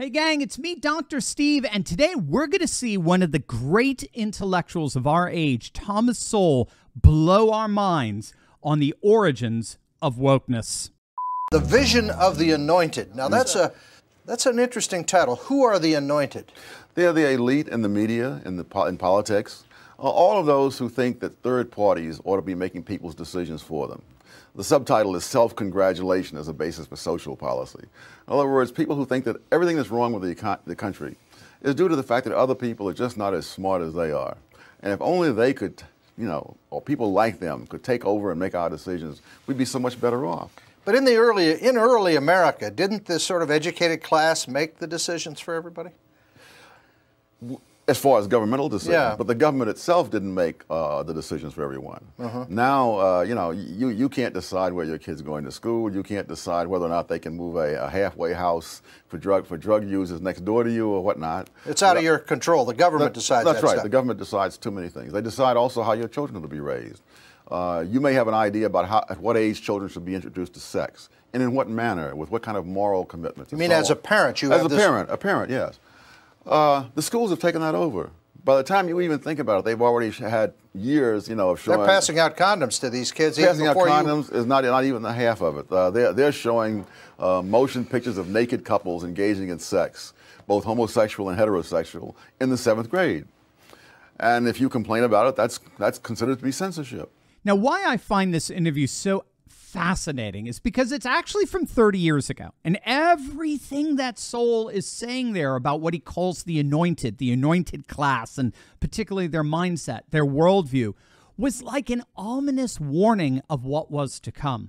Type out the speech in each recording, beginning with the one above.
Hey gang, it's me, Dr. Steve, and today we're going to see one of the great intellectuals of our age, Thomas Sowell, blow our minds on the origins of wokeness. The Vision of the Anointed. Now that's an interesting title. Who are the anointed? They are the elite in the media, in politics, all of those who think that third parties ought to be making people's decisions for them. The subtitle is Self-Congratulation as a Basis for Social Policy. In other words, people who think that everything that's wrong with the country is due to the fact that other people are just not as smart as they are. And if only they could, or people like them could take over and make our decisions, we'd be so much better off. But in early America, didn't this sort of educated class make the decisions for everybody? As far as governmental decisions, yeah. But the government itself didn't make the decisions for everyone. Now, you can't decide where your kid's going to school. You can't decide whether or not they can move a halfway house for drug users next door to you or whatnot. It's out of your control. The government decides that. That's right. Stuff. The government decides too many things. They decide also how your children are to be raised. You may have an idea about at what age children should be introduced to sex, and in what manner, with what kind of moral commitments. You mean as a parent, you have this? As a parent, yes. The schools have taken that over. By the time you even think about it, they've already had years, of showing. They're passing out condoms to these kids. Passing out condoms is not even the half of it. They're showing motion pictures of naked couples engaging in sex, both homosexual and heterosexual, in the 7th grade. And if you complain about it, that's considered to be censorship. Now, why I find this interview so fascinating is because it's actually from 30 years ago. And everything that Sowell is saying there about what he calls the anointed class, and particularly their mindset, their worldview, was like an ominous warning of what was to come.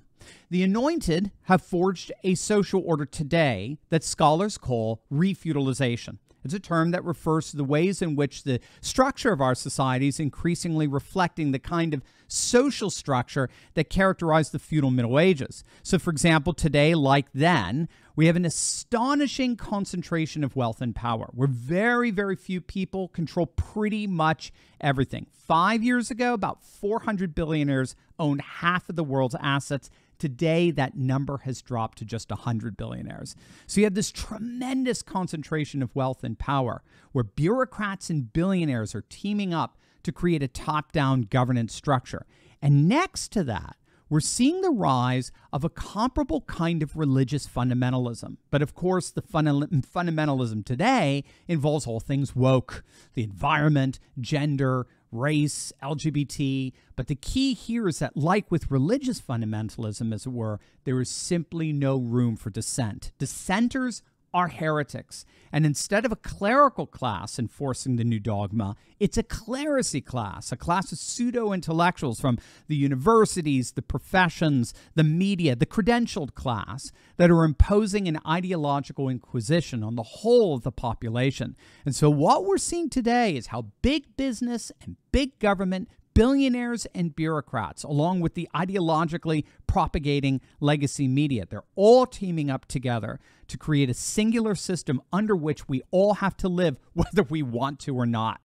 The anointed have forged a social order today that scholars call refeudalization. It's a term that refers to the ways in which the structure of our society is increasingly reflecting the kind of social structure that characterized the feudal Middle Ages. So, for example, today, like then, we have an astonishing concentration of wealth and power, where very, very few people control pretty much everything. 5 years ago, about 400 billionaires owned half of the world's assets. Today, that number has dropped to just 100 billionaires. So you have this tremendous concentration of wealth and power where bureaucrats and billionaires are teaming up to create a top-down governance structure. And next to that, we're seeing the rise of a comparable kind of religious fundamentalism. But of course, the fundamentalism today involves all things woke, the environment, gender, race, LGBT. But the key here is that, like with religious fundamentalism, as it were, there is simply no room for dissent. Dissenters are heretics. And instead of a clerical class enforcing the new dogma, it's a clerisy class, a class of pseudo-intellectuals from the universities, the professions, the media, the credentialed class that are imposing an ideological inquisition on the whole of the population. And so what we're seeing today is how big business and big government, billionaires and bureaucrats, along with the ideologically propagating legacy media, they're all teaming up together to create a singular system under which we all have to live, whether we want to or not.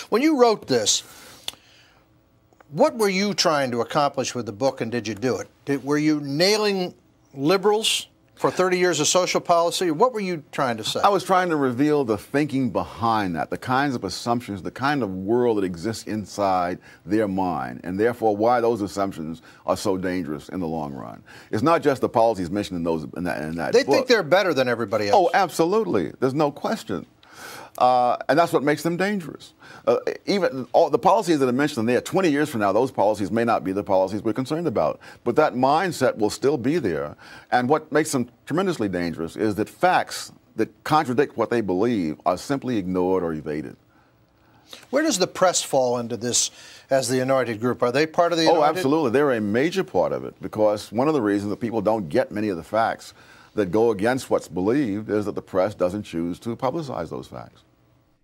When you wrote this, what were you trying to accomplish with the book, and did you do it? Were you nailing liberals for 30 years of social policy? What were you trying to say? I was trying to reveal the thinking behind that, the kinds of assumptions, the kind of world that exists inside their mind, and therefore why those assumptions are so dangerous in the long run. It's not just the policies mentioned in that They book. think they're better than everybody else. Oh, absolutely. There's no question. And that's what makes them dangerous. Even all the policies that are mentioned there, 20 years from now, those policies may not be the policies we're concerned about. But that mindset will still be there. And what makes them tremendously dangerous is that facts that contradict what they believe are simply ignored or evaded. Where does the press fall into this as the anointed group? Are they part of the anointed? Oh, absolutely. They're a major part of it, because one of the reasons that people don't get many of the facts that go against what's believed is that the press doesn't choose to publicize those facts.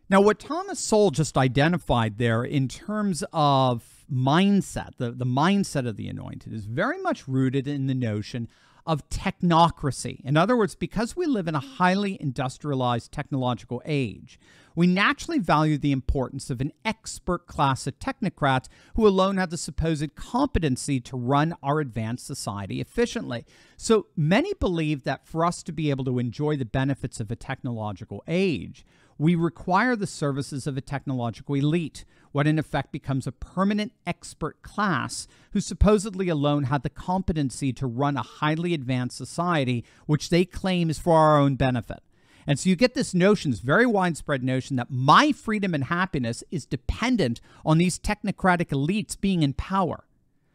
Now, what Thomas Sowell just identified there in terms of mindset, the mindset of the anointed, is very much rooted in the notion of technocracy. In other words, because we live in a highly industrialized technological age, we naturally value the importance of an expert class of technocrats who alone have the supposed competency to run our advanced society efficiently. So many believe that for us to be able to enjoy the benefits of a technological age, we require the services of a technological elite, what in effect becomes a permanent expert class who supposedly alone had the competency to run a highly advanced society, which they claim is for our own benefit. And so you get this notion, this very widespread notion, that my freedom and happiness is dependent on these technocratic elites being in power.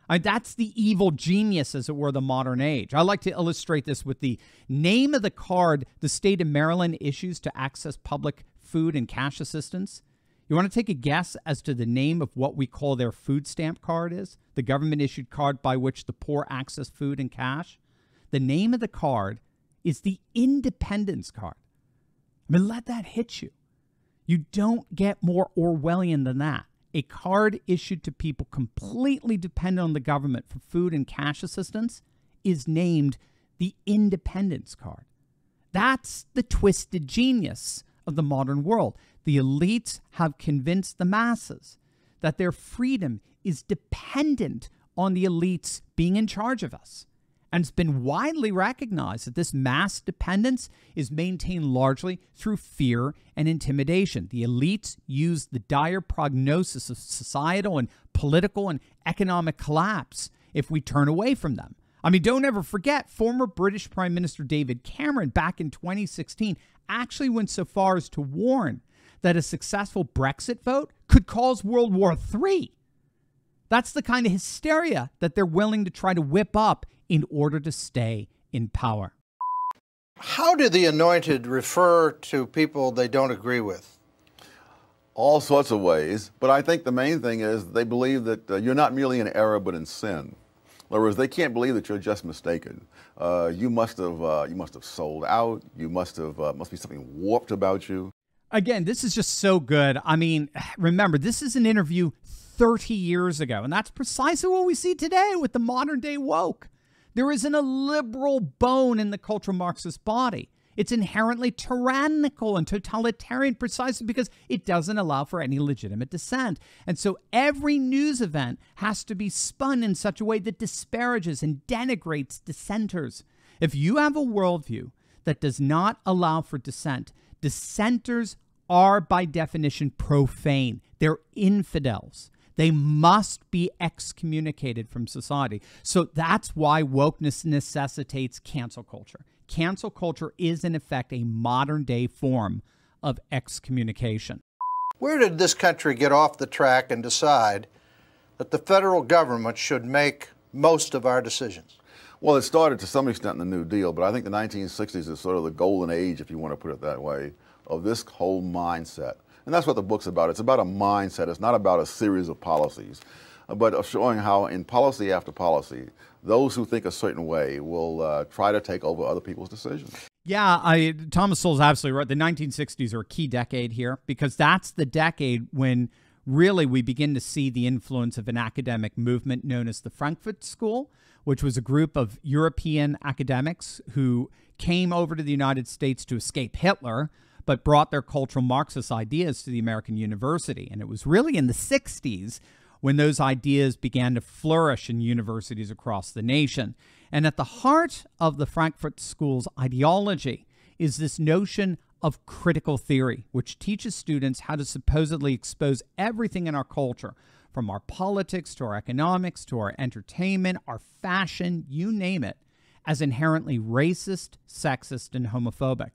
That's the evil genius, as it were, of the modern age. I like to illustrate this with the name of the card the state of Maryland issues to access public food and cash assistance. You want to take a guess as to the name of what we call their food stamp card is? The government-issued card by which the poor access food and cash? The name of the card is the Independence card. I mean, let that hit you. You don't get more Orwellian than that. A card issued to people completely dependent on the government for food and cash assistance is named the Independence card. That's the twisted genius of the modern world. The elites have convinced the masses that their freedom is dependent on the elites being in charge of us. And it's been widely recognized that this mass dependence is maintained largely through fear and intimidation. The elites use the dire prognosis of societal and political and economic collapse if we turn away from them. I mean, don't ever forget, former British Prime Minister David Cameron back in 2016 actually went so far as to warn that a successful Brexit vote could cause World War III. That's the kind of hysteria that they're willing to try to whip up in order to stay in power. How do the anointed refer to people they don't agree with? All sorts of ways, but I think the main thing is they believe that you're not merely in error but in sin. In other words, they can't believe that you're just mistaken. You must have sold out. You must be something warped about you. Again, this is just so good. I mean, remember, this is an interview 30 years ago, and that's precisely what we see today with the modern day woke. There isn't a liberal bone in the cultural Marxist body. It's inherently tyrannical and totalitarian precisely because it doesn't allow for any legitimate dissent. And so every news event has to be spun in such a way that disparages and denigrates dissenters. If you have a worldview that does not allow for dissent, dissenters are by definition profane. They're infidels. They must be excommunicated from society. So that's why wokeness necessitates cancel culture. Cancel culture is, in effect, a modern-day form of excommunication. Where did this country get off the track and decide that the federal government should make most of our decisions? Well, it started to some extent in the New Deal, but I think the 1960s is sort of the golden age, if you want to put it that way, of this whole mindset. And that's what the book's about. It's about a mindset. It's not about a series of policies, but of showing how in policy after policy, those who think a certain way will try to take over other people's decisions. Yeah, Thomas Sowell's absolutely right. The 1960s are a key decade here because that's the decade when really we begin to see the influence of an academic movement known as the Frankfurt School, which was a group of European academics who came over to the United States to escape Hitler, but brought their cultural Marxist ideas to the American university. And it was really in the 60s when those ideas began to flourish in universities across the nation. And at the heart of the Frankfurt School's ideology is this notion of critical theory, which teaches students how to supposedly expose everything in our culture, from our politics to our economics to our entertainment, our fashion, you name it, as inherently racist, sexist, and homophobic.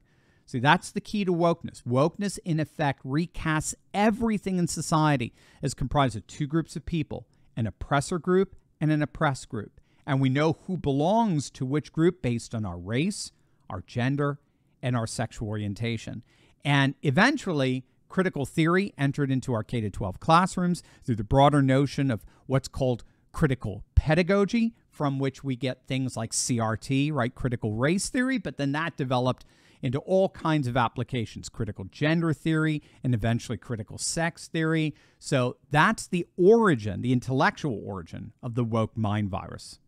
See, that's the key to wokeness. Wokeness, in effect, recasts everything in society as comprised of two groups of people, an oppressor group and an oppressed group. And we know who belongs to which group based on our race, our gender, and our sexual orientation. And eventually, critical theory entered into our K-12 classrooms through the broader notion of what's called critical pedagogy, from which we get things like CRT, right, critical race theory, but then that developed into all kinds of applications, critical gender theory, and eventually critical sex theory. So that's the origin, the intellectual origin of the woke mind virus.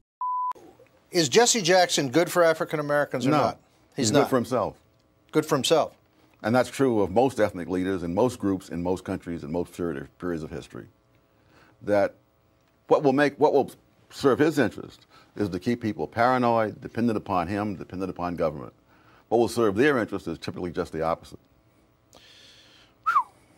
Is Jesse Jackson good for African Americans or not? He's not. Good for himself. Good for himself. And that's true of most ethnic leaders in most groups, in most countries, in most periods of history. That what will serve his interest is to keep people paranoid, dependent upon him, dependent upon government. What will serve their interest is typically just the opposite.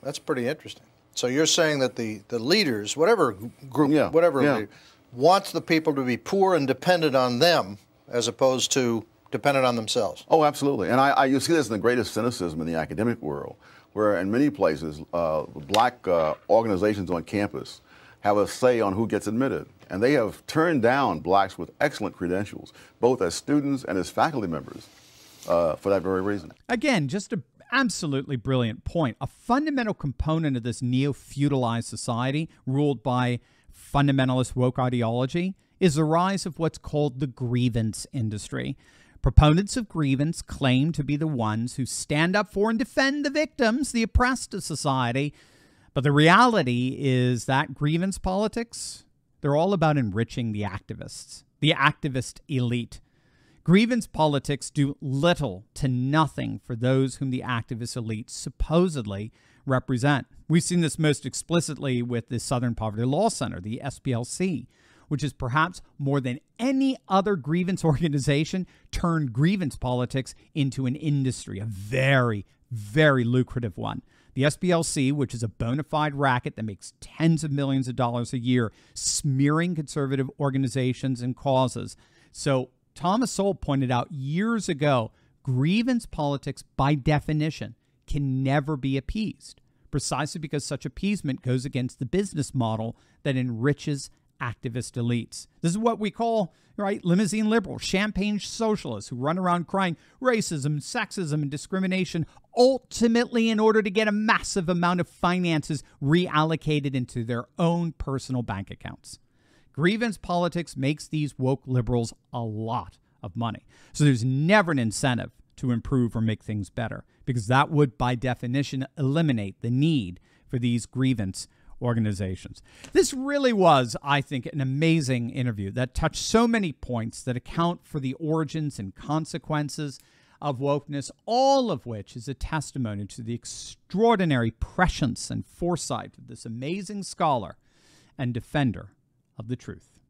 That's pretty interesting. So you're saying that the leaders, whatever group, whatever leader, wants the people to be poor and dependent on them as opposed to dependent on themselves. Oh, absolutely. And you see this in the greatest cynicism in the academic world, where in many places, black organizations on campus have a say on who gets admitted. And they have turned down blacks with excellent credentials, both as students and as faculty members, for that very reason. Again, just an absolutely brilliant point. A fundamental component of this neo-feudalized society ruled by fundamentalist woke ideology is the rise of what's called the grievance industry. Proponents of grievance claim to be the ones who stand up for and defend the victims, the oppressed of society. But the reality is that grievance politics, they're all about enriching the activists, the activist elite. Grievance politics do little to nothing for those whom the activist elite supposedly represent. We've seen this most explicitly with the Southern Poverty Law Center, the SPLC, which is perhaps more than any other grievance organization turned grievance politics into an industry, a very, very lucrative one. The SPLC, which is a bona fide racket that makes tens of millions of dollars a year smearing conservative organizations and causes. So Thomas Sowell pointed out years ago, grievance politics, by definition, can never be appeased, precisely because such appeasement goes against the business model that enriches activist elites. This is what we call, right, limousine liberals, champagne socialists who run around crying racism, sexism, and discrimination, ultimately in order to get a massive amount of finances reallocated into their own personal bank accounts. Grievance politics makes these woke liberals a lot of money. So there's never an incentive to improve or make things better, because that would, by definition, eliminate the need for these grievance organizations. This really was, I think, an amazing interview that touched so many points that account for the origins and consequences of wokeness, all of which is a testimony to the extraordinary prescience and foresight of this amazing scholar and defender of the truth.